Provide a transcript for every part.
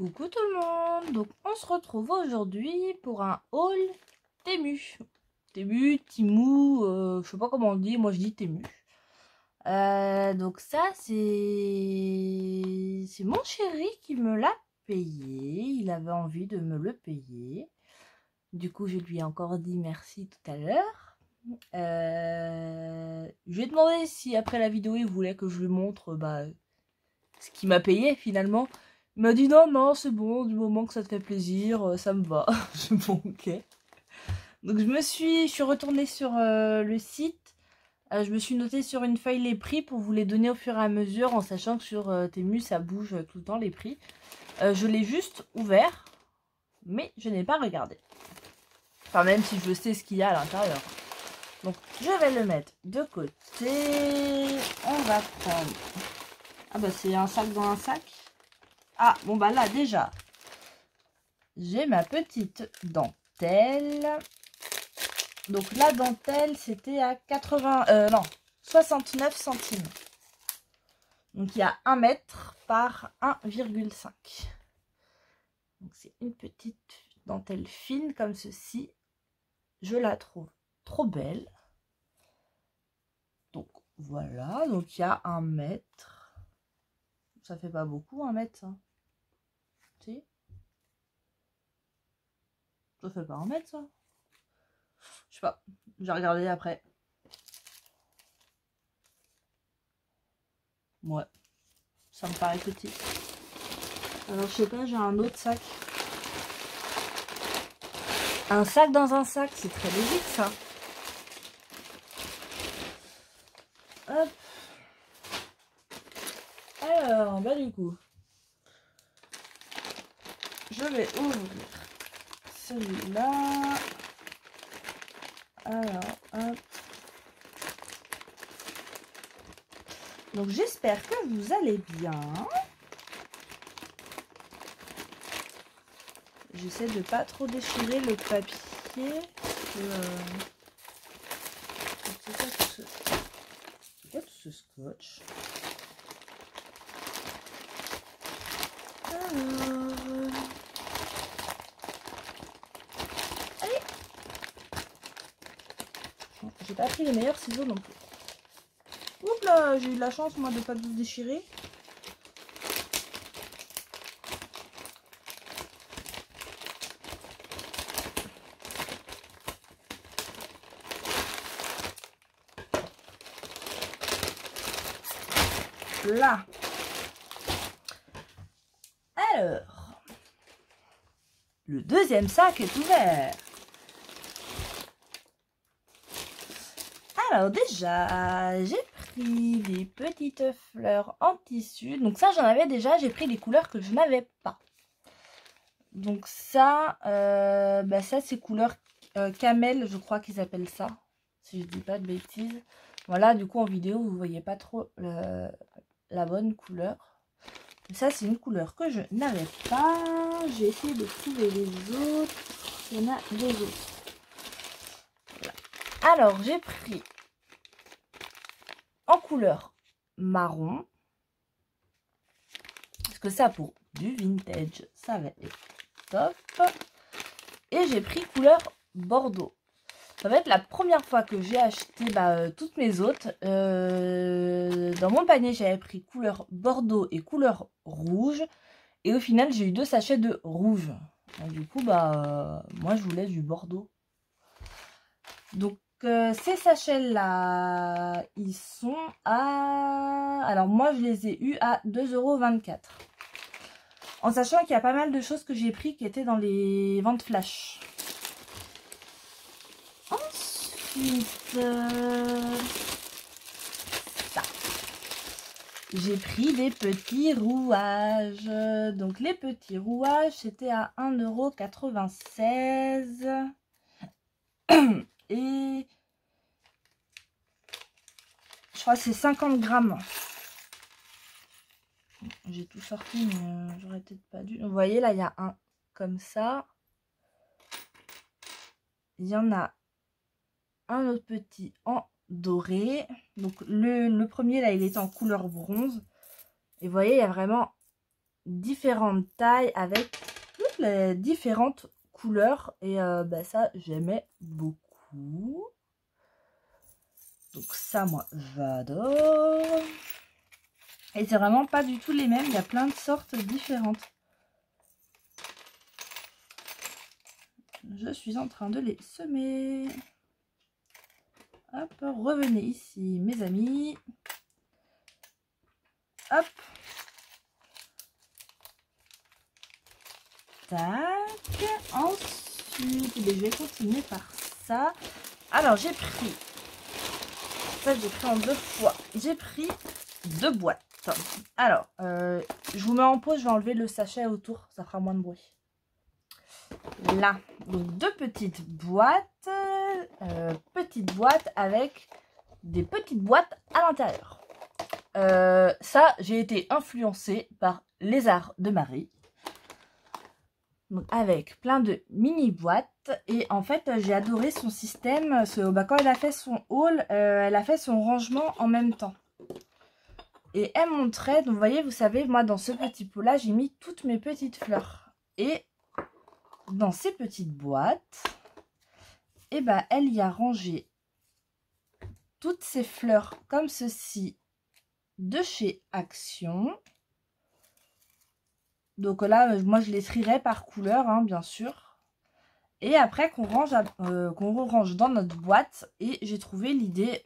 Coucou tout le monde, donc on se retrouve aujourd'hui pour un haul Temu. Temu, Timou, je sais pas comment on dit, moi je dis Temu. Donc ça c'est mon chéri qui me l'a payé, il avait envie de me le payer. Du coup je lui ai encore dit merci tout à l'heure. Je lui ai demandé si après la vidéo il voulait que je lui montre ce qu'il m'a payé finalement. Il m'a dit non, c'est bon, du moment que ça te fait plaisir, ça me va. Je bon, ok. Donc je suis retournée sur le site. Je me suis notée sur une feuille les prix pour vous les donner au fur et à mesure, en sachant que sur Temu ça bouge tout le temps les prix. Je l'ai juste ouvert, mais je n'ai pas regardé. Enfin, même si je sais ce qu'il y a à l'intérieur. Donc je vais le mettre de côté. On va prendre... Ah bah c'est un sac dans un sac. Ah, bon bah là déjà, j'ai ma petite dentelle. Donc la dentelle, c'était à 69 centimes. Donc il y a 1 mètre par 1,5. Donc c'est une petite dentelle fine comme ceci. Je la trouve trop belle. Donc voilà, donc il y a 1 mètre. Ça fait pas beaucoup 1 mètre ça. Si. Ça fait pas 1 mètre ça. Je sais pas, j'ai regardé après. Ouais, ça me paraît petit. Alors je sais pas, j'ai un autre sac. Un sac dans un sac, c'est très logique ça. Hop. Alors, bah du coup, je vais ouvrir celui-là. Alors, hop. Donc j'espère que vous allez bien. J'essaie de pas trop déchirer le papier. C'est quoi tout ce scotch? Alors... Allez. J'ai pas pris les meilleurs ciseaux non plus. Oups là, j'ai eu de la chance moi de pas tout déchirer. Là. Alors, le deuxième sac est ouvert. Alors déjà, j'ai pris des petites fleurs en tissu. Donc ça, j'en avais déjà. J'ai pris les couleurs que je n'avais pas. Donc ça, ça c'est couleur camel, je crois qu'ils appellent ça. Si je dis pas de bêtises. Voilà, du coup en vidéo, vous voyez pas trop la bonne couleur. Ça, c'est une couleur que je n'avais pas. J'ai essayé de trouver les autres. Il y en a des autres. Voilà. Alors, j'ai pris en couleur marron. Parce que ça, pour du vintage, ça va être top. Et j'ai pris couleur bordeaux. Ça va être la première fois que j'ai acheté toutes mes autres. Dans mon panier, j'avais pris couleur bordeaux et couleur rouge. Et au final, j'ai eu 2 sachets de rouge. Donc, du coup, moi, je voulais du bordeaux. Donc, ces sachets-là, ils sont à... Alors, moi, je les ai eus à 2,24 €. En sachant qu'il y a pas mal de choses que j'ai pris qui étaient dans les ventes flash. Ensuite, ça. J'ai pris des petits rouages. Donc les petits rouages, c'était à 1,96 €. Et je crois que c'est 50 grammes. J'ai tout sorti, mais j'aurais peut-être pas dû. Vous voyez, là, il y a un comme ça. Il y en a un autre petit en doré. Donc le premier, là, il est en couleur bronze. Et vous voyez, il y a vraiment différentes tailles avec toutes les différentes couleurs. Et ça, j'aimais beaucoup. Donc ça, moi, j'adore. Et c'est vraiment pas du tout les mêmes. Il y a plein de sortes différentes. Je suis en train de les semer. Hop, revenez ici, mes amis. Hop. Tac. Ensuite, je vais continuer par ça. Alors, j'ai pris... Ça, j'ai pris en 2 fois. J'ai pris 2 boîtes. Alors, je vous mets en pause. Je vais enlever le sachet autour. Ça fera moins de bruit. Là, donc 2 petites boîtes. Petites boîtes avec des petites boîtes à l'intérieur. Ça, j'ai été influencée par Les Arts de Marie. Donc, avec plein de mini boîtes. Et en fait, j'ai adoré son système. Quand elle a fait son haul, elle a fait son rangement en même temps. Et elle montrait, donc vous voyez, vous savez, moi dans ce petit pot là, j'ai mis toutes mes petites fleurs. Et dans ces petites boîtes, et elle y a rangé toutes ces fleurs comme ceci de chez Action. Donc là, moi je les trierai par couleur, hein, bien sûr. Et après qu'on range, qu'on re-range dans notre boîte. Et j'ai trouvé l'idée,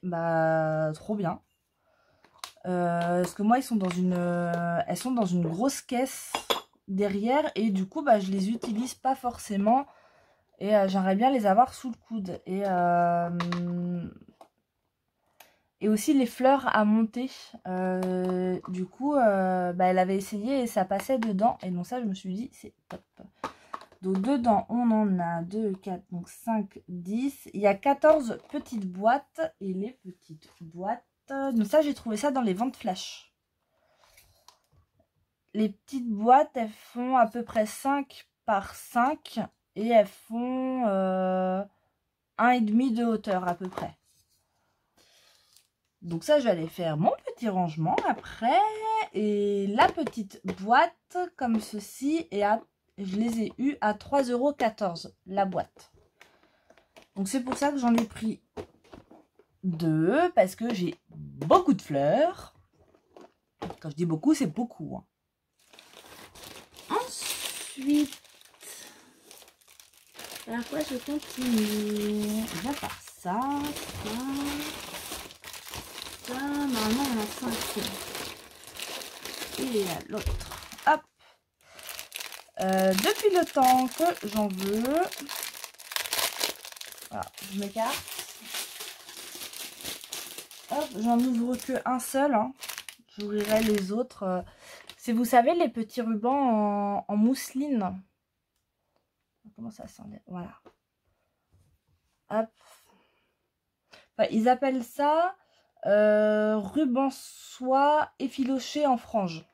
trop bien. Parce que moi, elles sont dans une grosse caisse derrière. Et du coup, je les utilise pas forcément. Et j'aimerais bien les avoir sous le coude. Et aussi les fleurs à monter. Du coup, elle avait essayé et ça passait dedans. Et donc ça, je me suis dit, c'est top. Donc dedans, on en a 2, 4, donc 5, 10. Il y a 14 petites boîtes. Et les petites boîtes... Donc ça, j'ai trouvé ça dans les ventes flash. Les petites boîtes, elles font à peu près 5 par 5. Et elles font 1,5 de hauteur à peu près. Donc ça, je vais aller faire mon petit rangement après. Et la petite boîte, comme ceci, je les ai eues à 3,14 € la boîte. Donc c'est pour ça que j'en ai pris 2, parce que j'ai beaucoup de fleurs. Quand je dis beaucoup, c'est beaucoup. Hein. Ensuite, alors quoi, je continue. On va par ça, normalement on a 5. Et là, l'autre. Hop. Depuis le temps que j'en veux. Voilà, je m'écarte. Hop, j'en ouvre que un seul. Hein. J'ouvrirai les autres. C'est, vous savez, les petits rubans en mousseline. Comment ça s'enlève? Voilà. Hop. Enfin, ils appellent ça ruban soie effiloché en frange.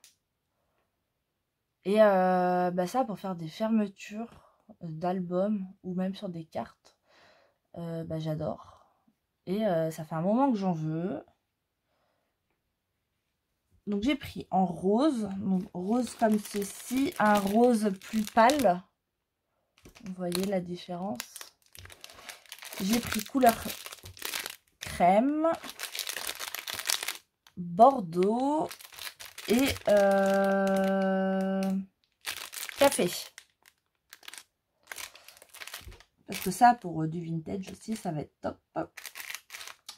Et ça, pour faire des fermetures d'albums ou même sur des cartes, j'adore. Et ça fait un moment que j'en veux. Donc j'ai pris en rose, donc rose comme ceci, un rose plus pâle. Vous voyez la différence. J'ai pris couleur crème, bordeaux et café. Parce que ça, pour du vintage aussi, ça va être top.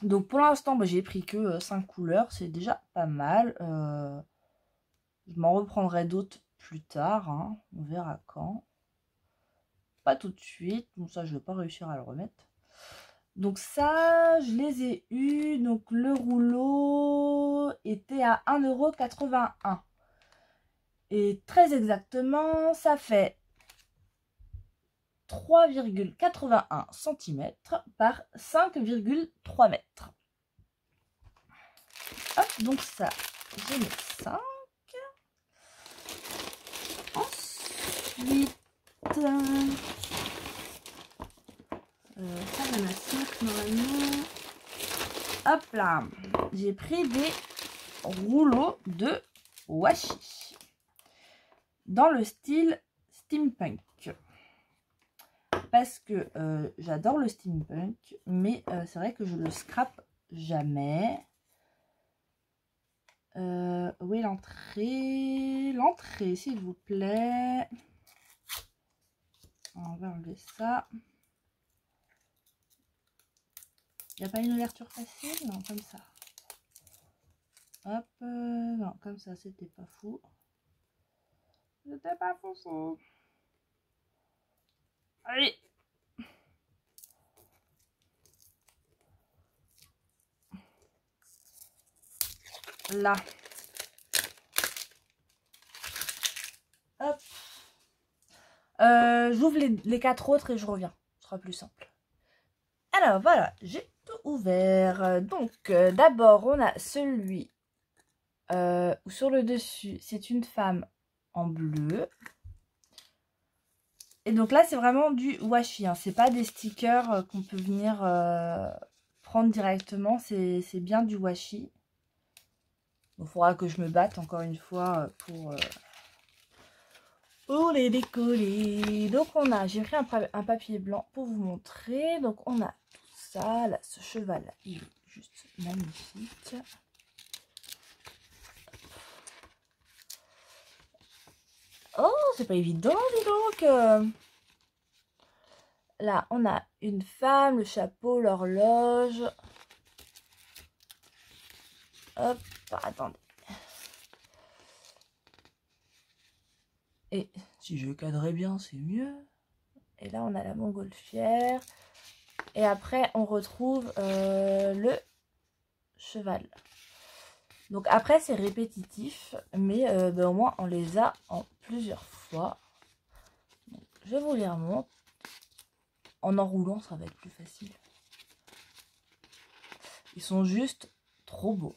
Donc pour l'instant, j'ai pris que 5 couleurs. C'est déjà pas mal. Je m'en reprendrai d'autres plus tard. Hein. On verra quand. Pas tout de suite. Bon, ça, je ne vais pas réussir à le remettre. Donc ça, je les ai eus. Donc le rouleau était à 1,81 €. Et très exactement, ça fait 3,81 cm par 5,3 mètres. Hop, donc ça, je mets 5. Ensuite, ça j'en ai 5 normalement. Hop là, j'ai pris des rouleaux de washi. dans le style steampunk. Parce que j'adore le steampunk, mais c'est vrai que je le scrape jamais. Où est l'entrée? L'entrée, s'il vous plaît. On va enlever ça. Il n'y a pas une ouverture facile? Non, comme ça. Hop, non, comme ça, c'était pas fou. C'était pas fou. Allez. Là. Hop. J'ouvre les 4 autres et je reviens. Ce sera plus simple. Alors, voilà, j'ai tout ouvert. Donc, d'abord, on a celui où sur le dessus, c'est une femme en bleu. Et donc là, c'est vraiment du washi. Hein. C'est pas des stickers qu'on peut venir prendre directement. C'est bien du washi. Il faudra que je me batte encore une fois pour les décoller. Donc on a, j'ai pris un papier blanc pour vous montrer. Donc on a tout ça. Là, ce cheval, là, il est juste magnifique. Oh, c'est pas évident, dis donc. Là, on a une femme, le chapeau, l'horloge. Hop, attendez. Et si je cadrais bien, c'est mieux. Et là, on a la montgolfière. Et après, on retrouve le cheval. Donc après, c'est répétitif, mais ben, au moins, on les a en plusieurs fois. Donc, je vous les remonte. En enroulant, ça va être plus facile. Ils sont juste trop beaux.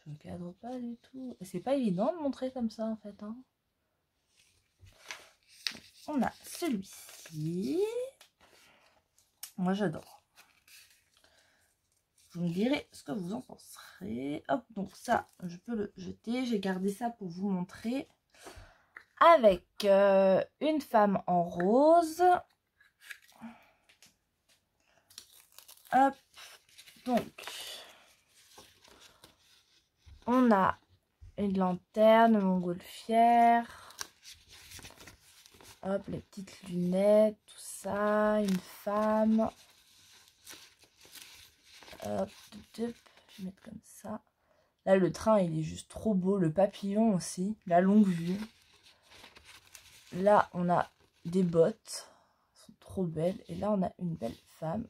Je ne cadre pas du tout. C'est pas évident de montrer comme ça, en fait. Hein. On a celui-ci. Moi, j'adore. Vous me direz ce que vous en penserez. Hop, donc ça, je peux le jeter. J'ai gardé ça pour vous montrer. Avec une femme en rose. Hop, donc, on a une lanterne, montgolfière. Hop, les petites lunettes, tout ça. Une femme. Hop, je vais mettre comme ça. Là, le train, il est juste trop beau. Le papillon aussi, la longue vue. Là, on a des bottes. Elles sont trop belles. Et là, on a une belle femme.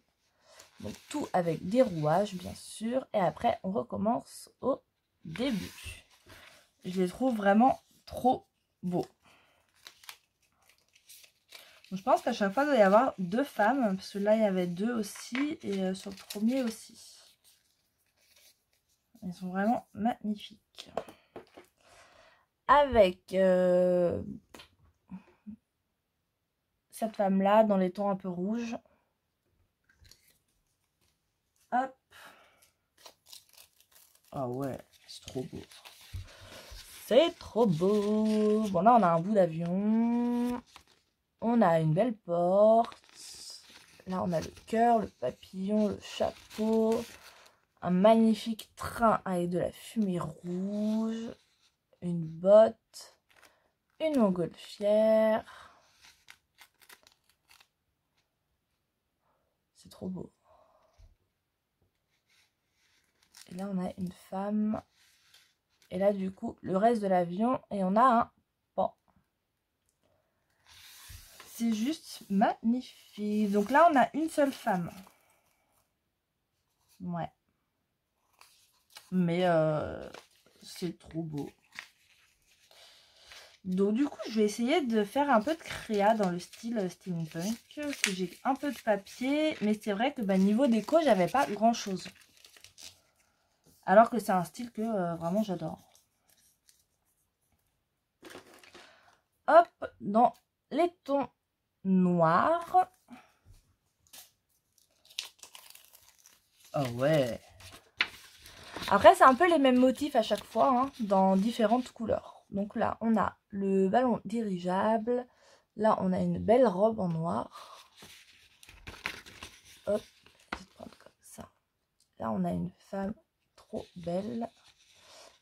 Donc, tout avec des rouages, bien sûr. Et après, on recommence au début. Je les trouve vraiment trop beaux. Donc, je pense qu'à chaque fois, il doit y avoir 2 femmes. Parce que là, il y avait 2 aussi. Et sur le premier aussi. Ils sont vraiment magnifiques. Avec cette femme-là, dans les tons un peu rouges. Hop. Ah ouais, c'est trop beau. C'est trop beau. Bon, là, on a un bout d'avion. On a une belle porte. Là, on a le cœur, le papillon, le chapeau. Un magnifique train avec de la fumée rouge. Une botte. Une montgolfière. C'est trop beau. Et là, on a une femme. Et là, du coup, le reste de l'avion. Et on a un pan. C'est juste magnifique. Donc là, on a une seule femme. Ouais. Mais c'est trop beau. Donc du coup, je vais essayer de faire un peu de créa dans le style steampunk. Parce que j'ai un peu de papier. Mais c'est vrai que niveau déco, j'avais pas grand chose. Alors que c'est un style que vraiment j'adore. Hop, dans les tons noirs. Oh ouais. Après, c'est un peu les mêmes motifs à chaque fois, hein, dans différentes couleurs. Donc là, on a le ballon dirigeable. Là, on a une belle robe en noir. Hop, je vais prendre comme ça. Là, on a une femme trop belle.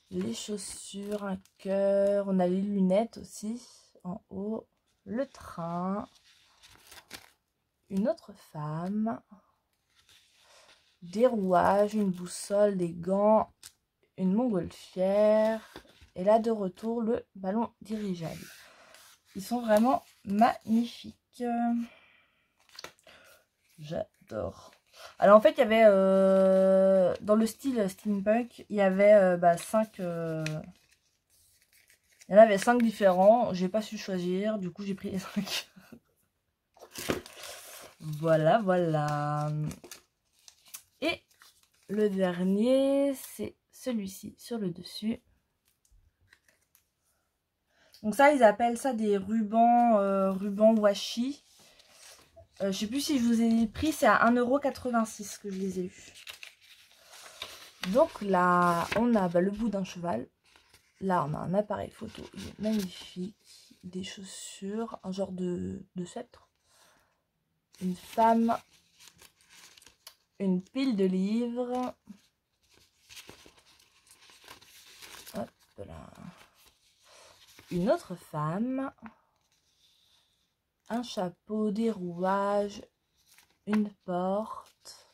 Les chaussures, un cœur. On a les lunettes aussi, en haut. Le train. Une autre femme. Des rouages, une boussole, des gants, une montgolfière. Et là, de retour, le ballon dirigeable. Ils sont vraiment magnifiques. J'adore. Alors, en fait, il y avait, dans le style steampunk, il y avait 5... il y en avait 5 différents. J'ai pas su choisir. Du coup, j'ai pris les 5. Voilà, voilà. Et le dernier, c'est celui-ci sur le dessus. Donc ça, ils appellent ça des rubans, rubans washi. Je sais plus si je vous ai pris, c'est à 1,86 € que je les ai eus. Donc là, on a le bout d'un cheval. Là, on a un appareil photo, il est magnifique. Des chaussures, un genre de sceptre. Une femme. Une pile de livres. Hop là. Une autre femme. Un chapeau, des rouages. Une porte.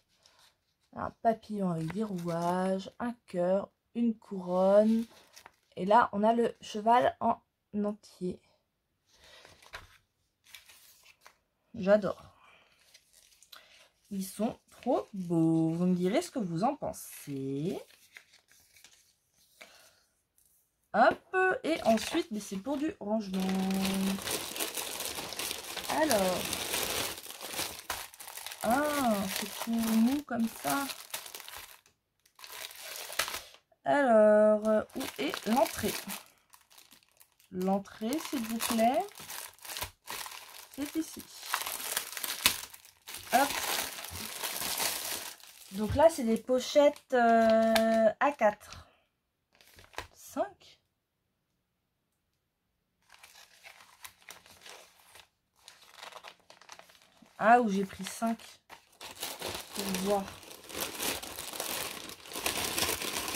Un papillon avec des rouages. Un cœur. Une couronne. Et là, on a le cheval en entier. J'adore. Ils sont trop beaux. Vous me direz ce que vous en pensez. Hop. Et ensuite, c'est pour du rangement. Alors. Ah, c'est tout mou comme ça. Alors, où est l'entrée? L'entrée, s'il vous plaît. C'est ici. Hop. Donc là, c'est des pochettes A4. 5. Ah, où j'ai pris 5. Pour voir.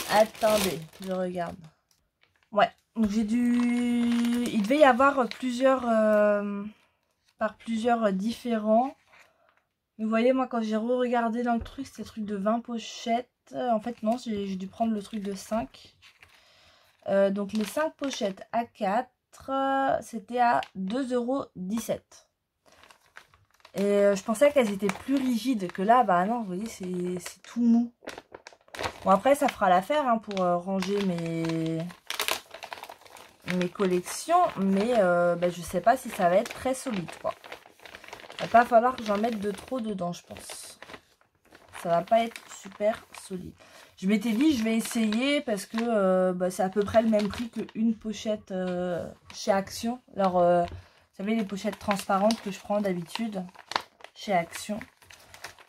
Attendez, je regarde. Ouais, donc j'ai dû... Il devait y avoir plusieurs... par plusieurs différents. Vous voyez, moi, quand j'ai re-regardé dans le truc, c'était le truc de 20 pochettes. En fait, non, j'ai dû prendre le truc de 5. Donc, les 5 pochettes A4, c'était à 2,17 €. Et je pensais qu'elles étaient plus rigides que là. Bah non, vous voyez, c'est tout mou. Bon, après, ça fera l'affaire hein, pour ranger mes collections. Mais je sais pas si ça va être très solide, quoi. Il va pas falloir que j'en mette de trop dedans, je pense. Ça va pas être super solide. Je m'étais dit, je vais essayer parce que c'est à peu près le même prix qu'une pochette chez Action. Alors, vous savez, les pochettes transparentes que je prends d'habitude chez Action.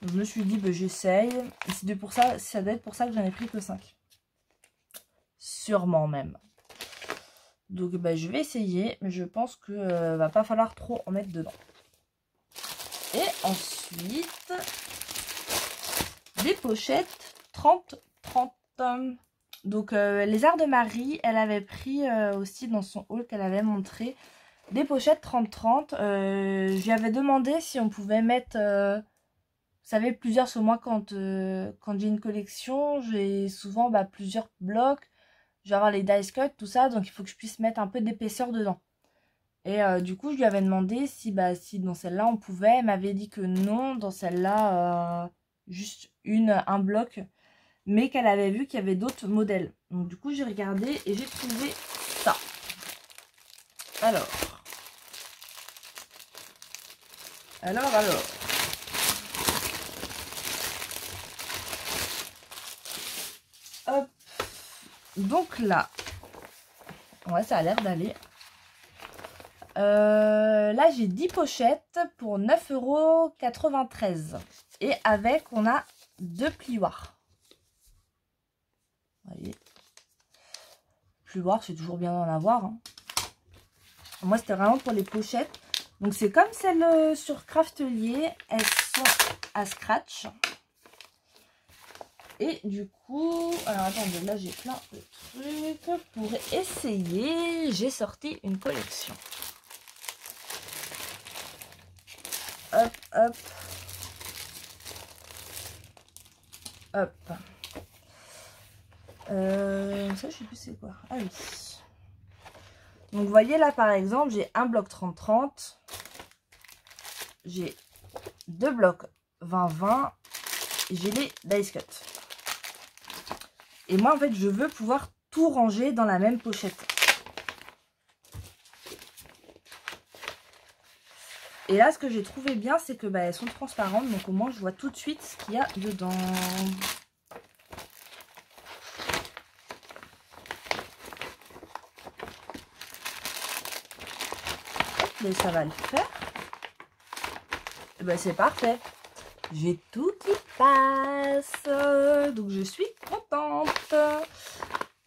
Donc, je me suis dit, j'essaye. Et c'est pour ça, ça doit être pour ça que j'en ai pris que 5. Sûrement même. Donc, je vais essayer. Mais je pense que va pas falloir trop en mettre dedans. Et ensuite, des pochettes 30-30. Donc, les Arts de Marie, elle avait pris aussi dans son haul qu'elle avait montré des pochettes 30-30. Je lui avais demandé si on pouvait mettre, vous savez, plusieurs sur moi quand j'ai une collection. J'ai souvent plusieurs blocs. Je vais avoir les dice cut, tout ça. Donc, il faut que je puisse mettre un peu d'épaisseur dedans. Et du coup, je lui avais demandé si dans celle-là, on pouvait. Elle m'avait dit que non, dans celle-là, juste un bloc. Mais qu'elle avait vu qu'il y avait d'autres modèles. Donc du coup, j'ai regardé et j'ai trouvé ça. Alors. Hop. Donc là. Ouais, ça a l'air d'aller. Là, j'ai 10 pochettes pour 9,93 €. Et avec, on a 2 plioirs. plus voir, c'est toujours bien d'en avoir. Hein. Moi, c'était vraiment pour les pochettes. Donc, c'est comme celles sur Craftelier. Elles sont à scratch. Et du coup, alors attendez, là j'ai plein de trucs pour essayer. J'ai sorti une collection. Hop, hop. Hop. Ça, je sais plus c'est quoi. Ah oui. Donc, vous voyez là, par exemple, j'ai un bloc 30-30. J'ai 2 blocs 20-20. Et j'ai les dice cut. Et moi, en fait, je veux pouvoir tout ranger dans la même pochette. Et là, ce que j'ai trouvé bien, c'est que elles sont transparentes. Donc, au moins, je vois tout de suite ce qu'il y a dedans. Et ça va le faire. Et ben, c'est parfait. J'ai tout qui passe. Donc, je suis contente.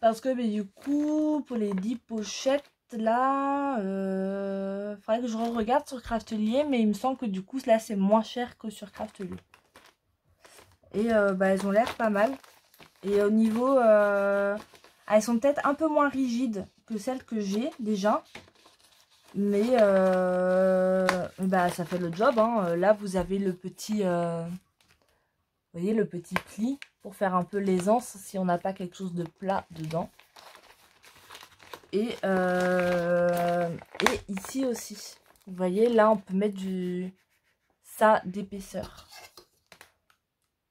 Parce que, du coup, pour les 10 pochettes, là, faudrait que je regarde sur Craftelier. Mais il me semble que, du coup, là, c'est moins cher que sur Craftelier. Et elles ont l'air pas mal. Et au niveau... elles sont peut-être un peu moins rigides que celles que j'ai déjà. Mais ça fait le job. Hein. Là, vous avez le petit... vous voyez, le petit pli pour faire un peu l'aisance si on n'a pas quelque chose de plat dedans. Et ici aussi. Vous voyez, là, on peut mettre ça d'épaisseur.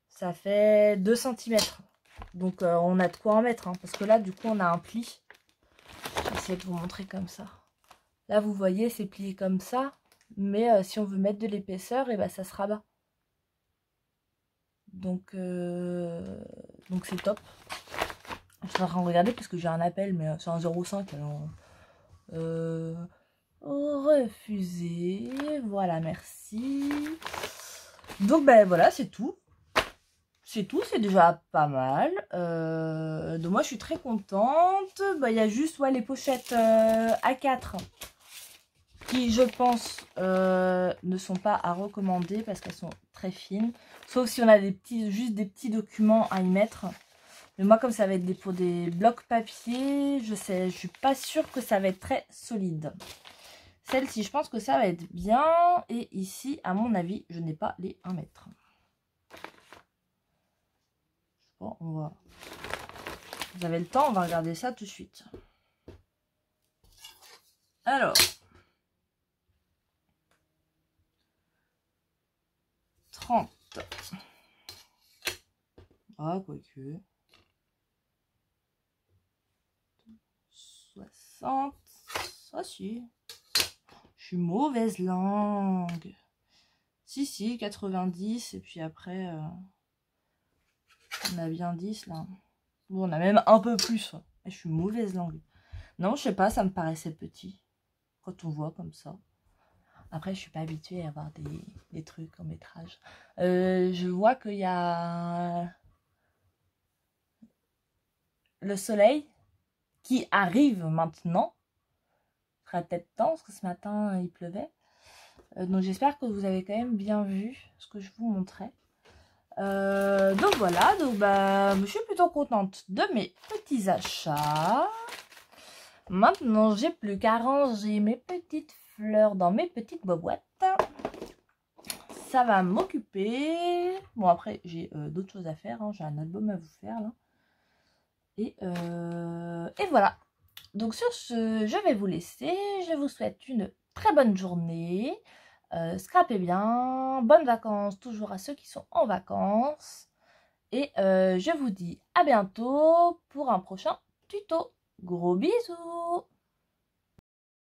Ça fait 2 cm. Donc, on a de quoi en mettre. Hein, parce que là, du coup, on a un pli. Je vais essayer de vous montrer comme ça. Là, vous voyez, c'est plié comme ça. Mais si on veut mettre de l'épaisseur, et ça se rabat. Donc c'est top. Je suis en train de regarder parce que j'ai un appel, mais c'est un 0,5. Alors, refusé. Voilà, merci. Donc, voilà, c'est tout. C'est tout, c'est déjà pas mal. Donc, moi, je suis très contente. Il y a juste les pochettes A4 qui, je pense, ne sont pas à recommander parce qu'elles sont très fines. Sauf si on a juste des petits documents à y mettre. Mais moi, comme ça va être pour des blocs papier, je suis pas sûre que ça va être très solide. Celle-ci, je pense que ça va être bien. Et ici, à mon avis, je n'ai pas les 1 mètre. Bon, on va... Vous avez le temps, on va regarder ça tout de suite. Alors... 30. Ah, quoique. 60. Ah, si. Je suis mauvaise langue. Si, 90. Et puis après, on a bien 10 là. Bon, on a même un peu plus. Je suis mauvaise langue. Non, je sais pas, ça me paraissait petit. Quand on voit comme ça. Après, je suis pas habituée à avoir des trucs en métrage. Je vois qu'il y a le soleil qui arrive maintenant. Il sera peut-être temps parce que ce matin, il pleuvait. Donc, j'espère que vous avez quand même bien vu ce que je vous montrais. Donc, voilà. Donc, je suis plutôt contente de mes petits achats. Maintenant, j'ai plus qu'à ranger mes petites fleurs dans mes petites boîtes. Ça va m'occuper. Bon, après, j'ai d'autres choses à faire. Hein. J'ai un album à vous faire, là. Et voilà. Donc, sur ce, je vais vous laisser. Je vous souhaite une très bonne journée. Scrapez bien. Bonnes vacances toujours à ceux qui sont en vacances. Et je vous dis à bientôt pour un prochain tuto. Gros bisous!